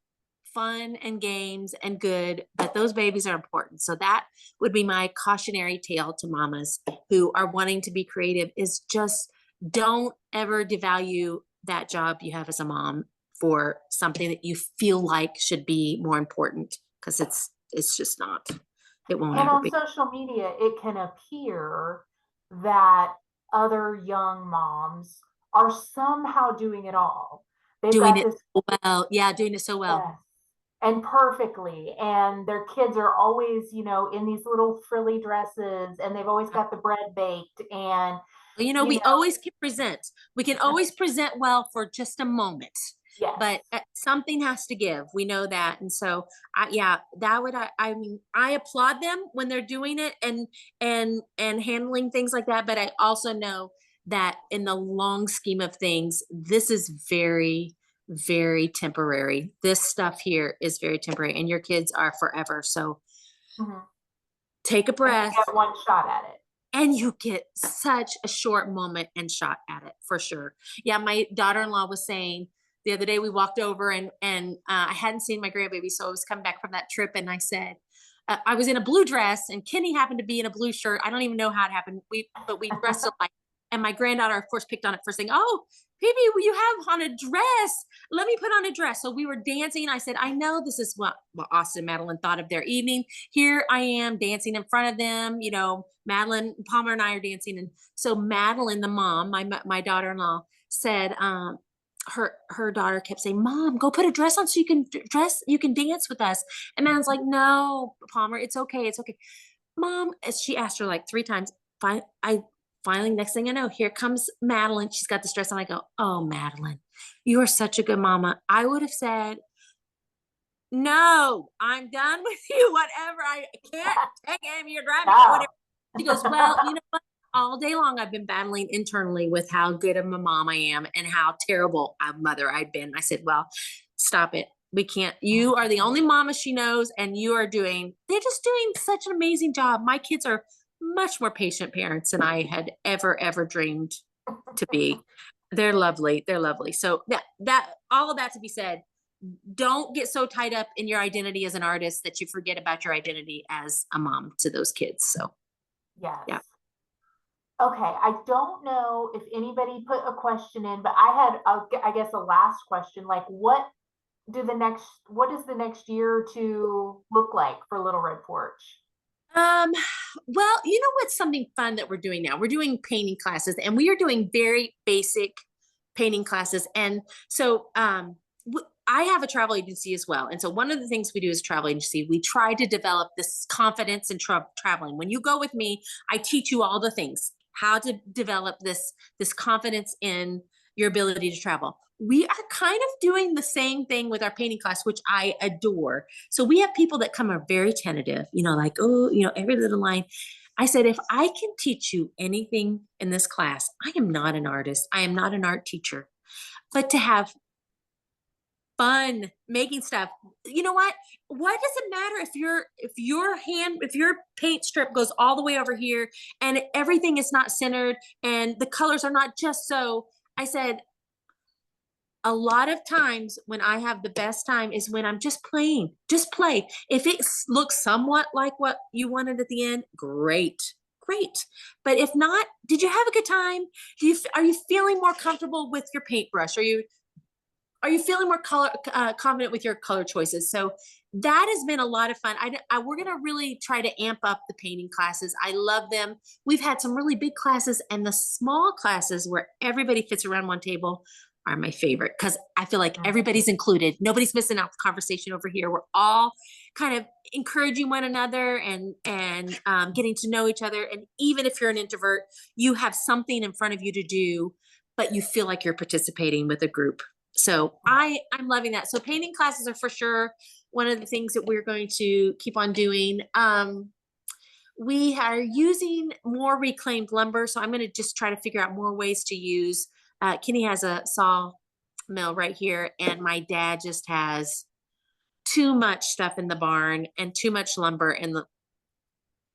fun and games and good, but those babies are important. So that would be my cautionary tale to mamas who are wanting to be creative, is just don't ever devalue that job you have as a mom for something that you feel like should be more important, because it's just not. It won't
And
ever
on
be.
social media, it can appear that other young moms are somehow doing it all. They've
Doing
got
it
this,
so well. Yeah, doing it so well.
yes, and perfectly. And their kids are always, in these little frilly dresses, and they've always got the bread baked. And,
Well, we always can present. We can always present well for just a moment,
yes,
but something has to give. We know that. And so, I mean, I applaud them when they're doing it and handling things like that. But I also know that in the long scheme of things, this is very, very temporary. This stuff here is very temporary, and your kids are forever. So take a
and you
breath.
get one shot at it.
And you get such a short moment and shot at it, for sure. Yeah, my daughter-in-law was saying, the other day we walked over and I hadn't seen my grandbaby. So I was coming back from that trip and I said, I was in a blue dress and Kenny happened to be in a blue shirt. I don't even know how it happened. But we dressed alike. And my granddaughter, of course, picked on it first thing. Oh, Phoebe, you have on a dress. Let me put on a dress. So we were dancing. I said, I know this is what Austin and Madeline thought of their evening. Here I am dancing in front of them. You know, Madeline, Palmer and I are dancing. And so Madeline, the mom, my daughter-in-law, said, her daughter kept saying, Mom, go put a dress on so you can dance with us. And Madeline's like, no, Palmer, it's okay. It's okay. Mom, as she asked her like 3 times, finally, next thing I know, here comes Madeline. She's got this dress on. I go, oh, Madeline, you are such a good mama. I would have said, no, I'm done with you. Whatever. I can't take any of your driving.
No.
Whatever. She goes, well, you know what? All day long, I've been battling internally with how good of a mom I am and how terrible a mother I've been. I said, well, stop it. We can't. You are the only mama she knows, and they're just doing such an amazing job. My kids are much more patient parents than I had ever dreamed to be. They're lovely. They're lovely. So all of that to be said, don't get so tied up in your identity as an artist that you forget about your identity as a mom to those kids. So
yes.
Yeah.
Okay, I don't know if anybody put a question in, but I had, I guess, a last question. Like, what does the next year or two look like for Little Red Porch?
Well, you know what's something fun that we're doing now? We're doing painting classes, and we are doing very basic painting classes. And so, I have a travel agency as well. And so one of the things we do as a travel agency, we try to develop this confidence in traveling. When you go with me, I teach you all the things, how to develop this confidence in your ability to travel. We are kind of doing the same thing with our painting class, which I adore. So we have people that come are very tentative, like, oh, every little line. I said, if I can teach you anything in this class, I am not an artist. I am not an art teacher, but to have fun making stuff. You know what? What does it matter if your paint strip goes all the way over here and everything is not centered and the colors are not just so? I said, a lot of times when I have the best time is when I'm just playing. Just play. If it looks somewhat like what you wanted at the end, great. But if not, did you have a good time? Are you feeling more comfortable with your paintbrush? Are you feeling more confident with your color choices? So that has been a lot of fun. We're going to really try to amp up the painting classes. I love them. We've had some really big classes, and the small classes where everybody fits around one table are my favorite, because I feel like everybody's included. Nobody's missing out the conversation over here. We're all kind of encouraging one another and getting to know each other. And even if you're an introvert, you have something in front of you to do, but you feel like you're participating with a group. So I'm loving that. So painting classes are for sure one of the things that we're going to keep on doing. We are using more reclaimed lumber. So I'm going to just try to figure out more ways to use. Kenny has a saw mill right here, and my dad just has too much stuff in the barn and too much lumber in the.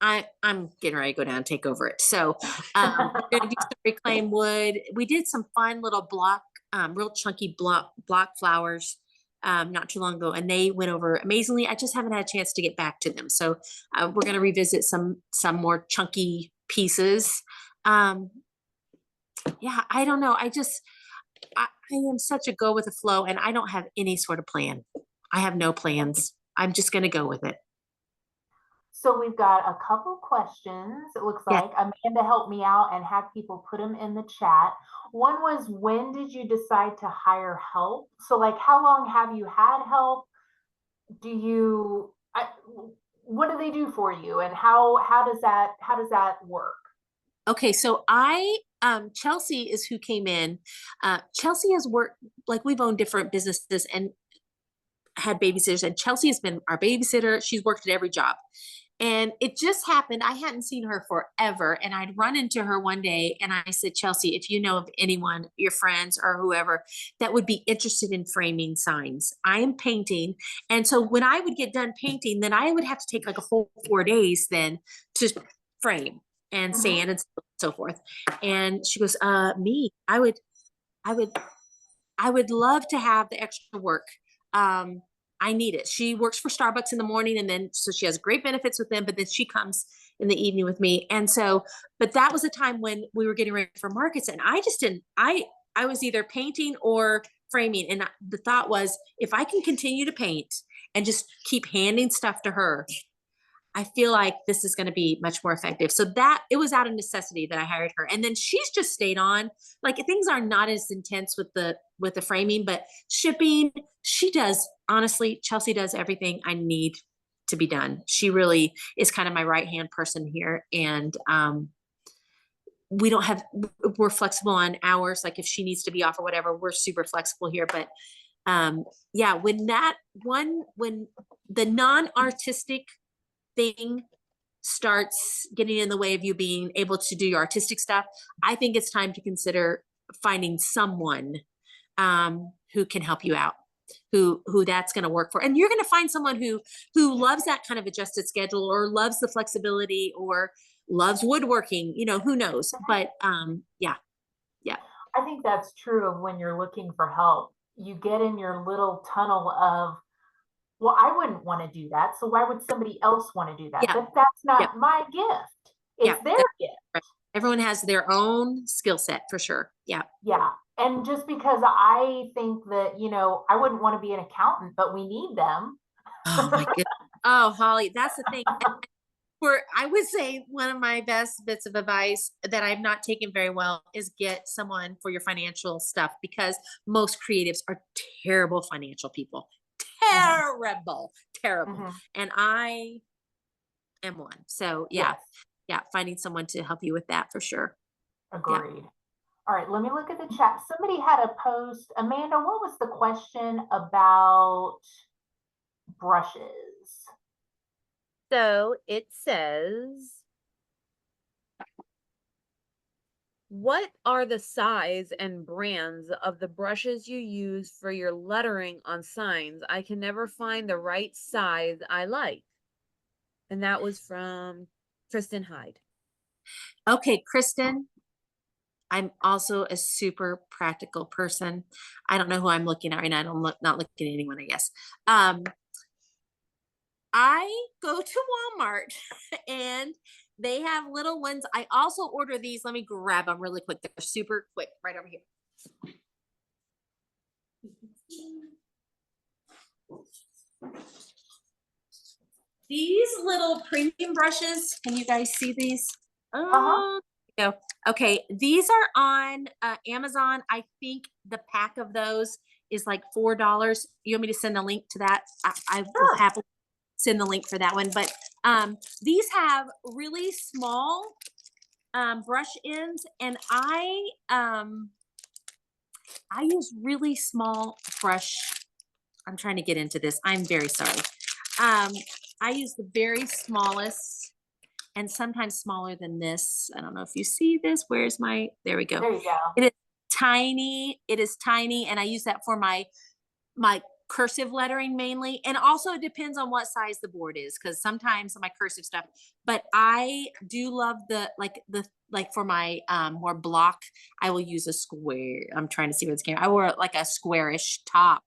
I'm getting ready to go down and take over it. So we're going to do some reclaimed wood. We did some fun little real chunky block flowers not too long ago, and they went over amazingly. I just haven't had a chance to get back to them. So we're going to revisit some more chunky pieces. Yeah, I don't know. I am such a go with the flow, and I don't have any sort of plan. I have no plans. I'm just going to go with it.
So we've got a couple questions. It looks like Amanda helped me out and had people put them in the chat. One was, when did you decide to hire help? So like, how long have you had help? What do they do for you? And how does that work?
Okay. So Chelsea is who came in. Chelsea has worked, like, we've owned different businesses and had babysitters, and Chelsea has been our babysitter. She's worked at every job. And it just happened. I hadn't seen her forever. And I'd run into her one day and I said, Chelsea, if you know of anyone, your friends or whoever, that would be interested in framing signs, I am painting. And so when I would get done painting, then I would have to take like a whole 4 days then to frame and sand and so forth. And she goes, me, I would I would love to have the extra work. I need it. She works for Starbucks in the morning, and then so she has great benefits with them, but then she comes in the evening with me. And so, but that was a time when we were getting ready for markets, and I just didn't, I was either painting or framing. And the thought was, if I can continue to paint and just keep handing stuff to her, I feel like this is going to be much more effective. So that it was out of necessity that I hired her. And then she's just stayed on. Like things are not as intense with the framing, but shipping, she does, honestly, Chelsea does everything I need to be done. She really is kind of my right-hand person here. And we don't have, we're flexible on hours. Like if she needs to be off or whatever, we're super flexible here. But yeah, when the non-artistic thing starts getting in the way of you being able to do your artistic stuff, I think it's time to consider finding someone who can help you out, who that's going to work for. And you're going to find someone who loves that kind of adjusted schedule, or loves the flexibility, or loves woodworking, you know, who knows. But yeah.
I think that's true of when you're looking for help. You get in your little tunnel of, well, I wouldn't want to do that. So why would somebody else want to do that?
Yeah.
But that's
Yeah.
not my gift. It's their gift.
Right. Everyone has their own skill set for sure. Yeah.
Yeah. And just because I think that, you know, I wouldn't want to be an accountant, but we need them.
Oh my goodness. Oh, Holly, that's the thing. For I would say one of my best bits of advice that I've not taken very well is get someone for your financial stuff, because most creatives are terrible financial people. Terrible, terrible.
Mhm.
And I am one. So yeah,
Yes,
yeah, finding someone to help you with that for sure. Yeah.
agreed. All right, let me look at the chat. Somebody had a post. Amanda, what was the question about brushes?
So it says, what are the size and brands of the brushes you use for your lettering on signs? I can never find the right size I like. And that was from Kristen Hyde.
Okay, Kristen, I'm also a super practical person. I don't know who I'm looking at right now. Not looking at anyone, I guess. I go to Walmart and they have little ones. I also order these. Let me grab them really quick. They're super quick, right over here. These little premium brushes, can you guys see these? Go. Okay, these are on Amazon. I think the pack of those is like $4. You want me to send a link to that? I will happily send the link for that one. But these have really small brush ends, and I use really small brush. I'm trying to get into this. I'm very sorry. I use the very smallest, and sometimes smaller than this. I don't know if you see this. Where's my, there we go.
There you go.
It is tiny. It is tiny. And I use that for my cursive lettering mainly. And also it depends on what size the board is, because sometimes my cursive stuff, but I do love like for my more block, I will use a square. I'm trying to see what's going. I wore like a squarish top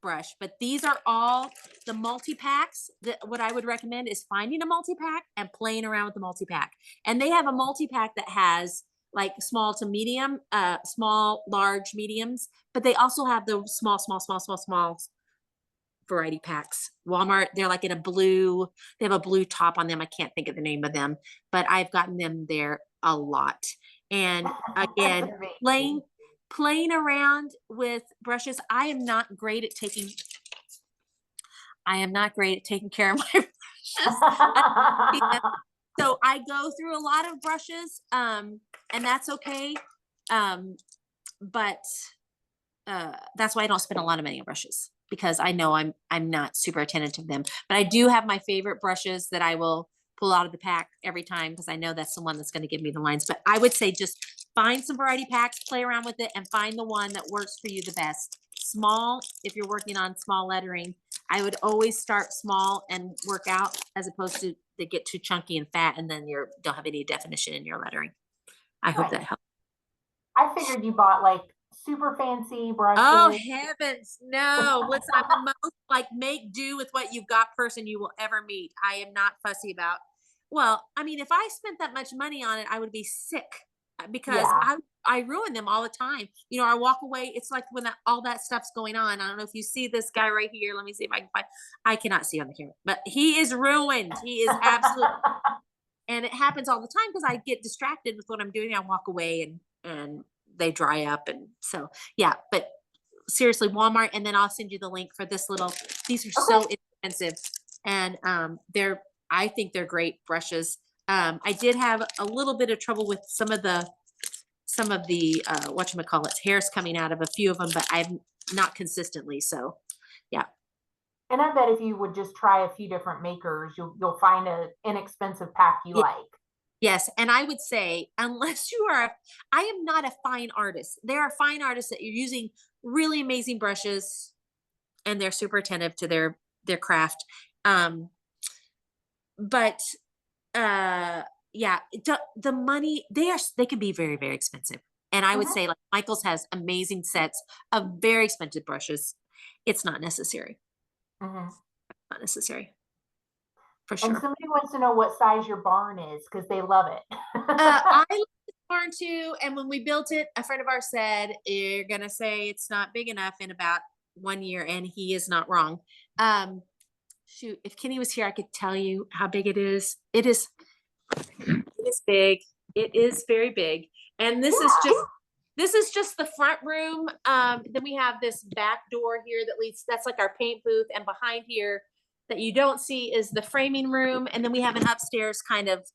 brush, but these are all the multi-packs. What I would recommend is finding a multi-pack and playing around with the multi-pack. And they have a multi-pack that has like small to medium, small, large, mediums, but they also have the small variety packs. Walmart, they're like in a blue, they have a blue top on them. I can't think of the name of them, but I've gotten them there a lot. And again, playing around with brushes. I am not great at taking care of my brushes. So I go through a lot of brushes, and that's okay. But that's why I don't spend a lot of money on brushes, because I know I'm not super attentive to them. But I do have my favorite brushes that I will pull out of the pack every time, because I know that's the one that's going to give me the lines. But I would say just find some variety packs, play around with it, and find the one that works for you the best. Small, if you're working on small lettering, I would always start small and work out, as opposed to they get too chunky and fat, and then you don't have any definition in your lettering. I hope that helps.
I figured you bought like super fancy
Oh
brushes.
heavens, no. Listen, I'm the most like make do with what you've got person you will ever meet. I am not fussy about. Well, I mean, if I spent that much money on it, I would be sick because
Yeah.
I ruin them all the time. You know, I walk away. It's like when all that stuff's going on. I don't know if you see this guy right here. Let me see if I can find. I cannot see on the camera, but he is ruined. He is absolutely, and it happens all the time because I get distracted with what I'm doing. I walk away and they dry up, and so yeah. But seriously, Walmart, and then I'll send you the link for this little. These are so
Okay.
inexpensive, and they're I think they're great brushes. I did have a little bit of trouble with some of the whatchamacallits, hairs coming out of a few of them, but I'm not consistently. So yeah.
And I bet if you would just try a few different makers, you'll find an inexpensive pack you
Yeah.
like.
Yes, and I would say unless you are, I am not a fine artist. There are fine artists that you're using really amazing brushes, and they're super attentive to their craft. Um, but yeah, the money they can be very very expensive, and I would
Mhm.
say like Michael's has amazing sets of very expensive brushes. It's not necessary.
Mhm.
Not necessary for
And
sure.
somebody wants to know what size your barn is because they love it.
I like this barn too, and when we built it, a friend of ours said, "You're gonna say it's not big enough in about 1 year," and he is not wrong. Um, Shoot, if Kenny was here, I could tell you how big it is. It is big. It is very big, and
Yeah.
this is just the front room. Then we have this back door here that leads. That's like our paint booth, and behind here that you don't see is the framing room, and then we have an upstairs kind of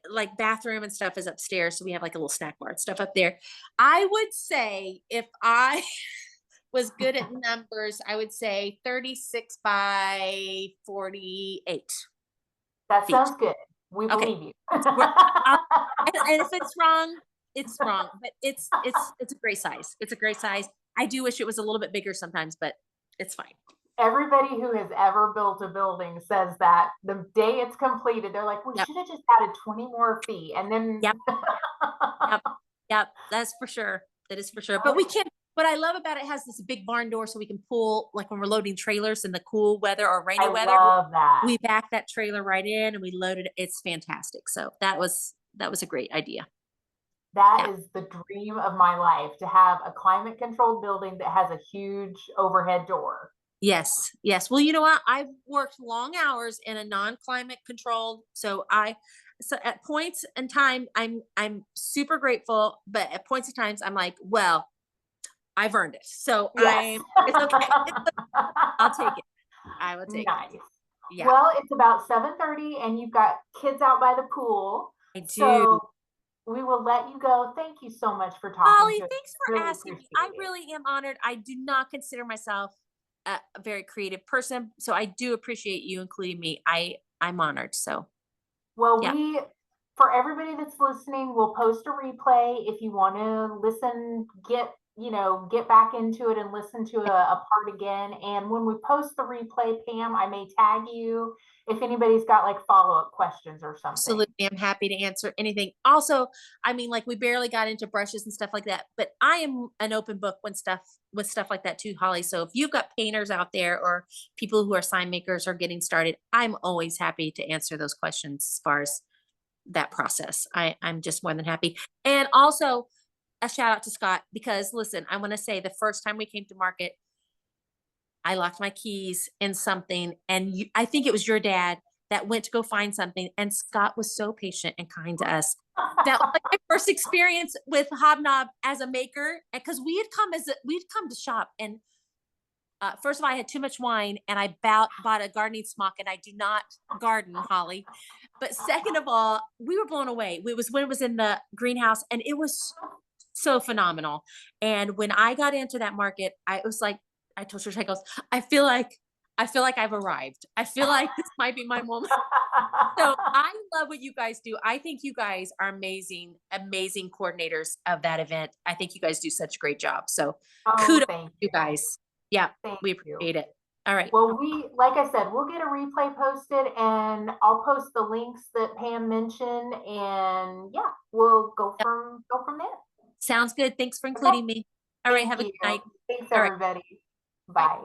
like bathroom and stuff is upstairs. So we have like a little snack bar and stuff up there. I would say if I was good at numbers, I would say 36 by 48
That
feet.
sounds good. We
Okay.
believe you.
I'll, and if it's wrong, it's wrong, but it's a great size. It's a great size. I do wish it was a little bit bigger sometimes, but it's fine.
Everybody who has ever built a building says that the day it's completed, they're like, we
Yep.
should have just added 20 more feet. And then
Yep. Yep. Yep. That's for sure. That is for sure. But we can, what I love about it has this big barn door so we can pull, like when we're loading trailers in the cool weather or rainy
I
weather,
love that.
we back that trailer right in and we load it. It's fantastic. So that was a great idea.
That
Yeah.
is the dream of my life, to have a climate controlled building that has a huge overhead door.
Yes. Yes. Well, you know what? I've worked long hours in a non-climate controlled. So at points in time, I'm super grateful, but at points of times I'm like, well, I've earned it. So
Yes.
it's okay. I'll take it. I will take it.
Nice.
Yeah,
Well, it's about 7:30 and you've got kids out by the pool.
I
So
do.
we will let you go. Thank you so much for talking
Holly,
to us.
thanks for
Really
asking me.
appreciate
I
it.
really am honored. I do not consider myself a very creative person, so I do appreciate you including me. I'm honored. So
Well,
yeah,
for everybody that's listening, we'll post a replay if you want to listen, get back into it and listen to a part again. And when we post the replay, Pam, I may tag you if anybody's got like follow-up questions or something.
absolutely. I'm happy to answer anything. Also, I mean, like we barely got into brushes and stuff like that, but I am an open book with stuff like that too, Holly. So if you've got painters out there or people who are sign makers or getting started, I'm always happy to answer those questions as far as that process. I'm just more than happy. And also a shout out to Scott because listen, I want to say the first time we came to market, I locked my keys in something, and I think it was your dad that went to go find something, and Scott was so patient and kind to us. That was like my first experience with Hobnob as a maker, because we'd come to shop, and first of all, I had too much wine, and I bought a gardening smock, and I do not garden, Holly. But second of all, we were blown away. It was when it was in the greenhouse, and it was so phenomenal. And when I got into that market, I was like, I told Trish, I goes, I feel like I've arrived. I feel like this might be my moment. So I love what you guys do. I think you guys are amazing, amazing coordinators of that event. I think you guys do such a great job. So
Oh,
kudos
thank
to you
you.
guys. Yeah,
Thank
we
you.
appreciate it. All right.
Well, like I said, we'll get a replay posted and I'll post the links that Pam mentioned, and yeah, we'll go from there.
Sounds good. Thanks for including me. All right.
Thank
Have a
you.
good night.
Thanks,
All right.
everybody.
Bye.
Bye.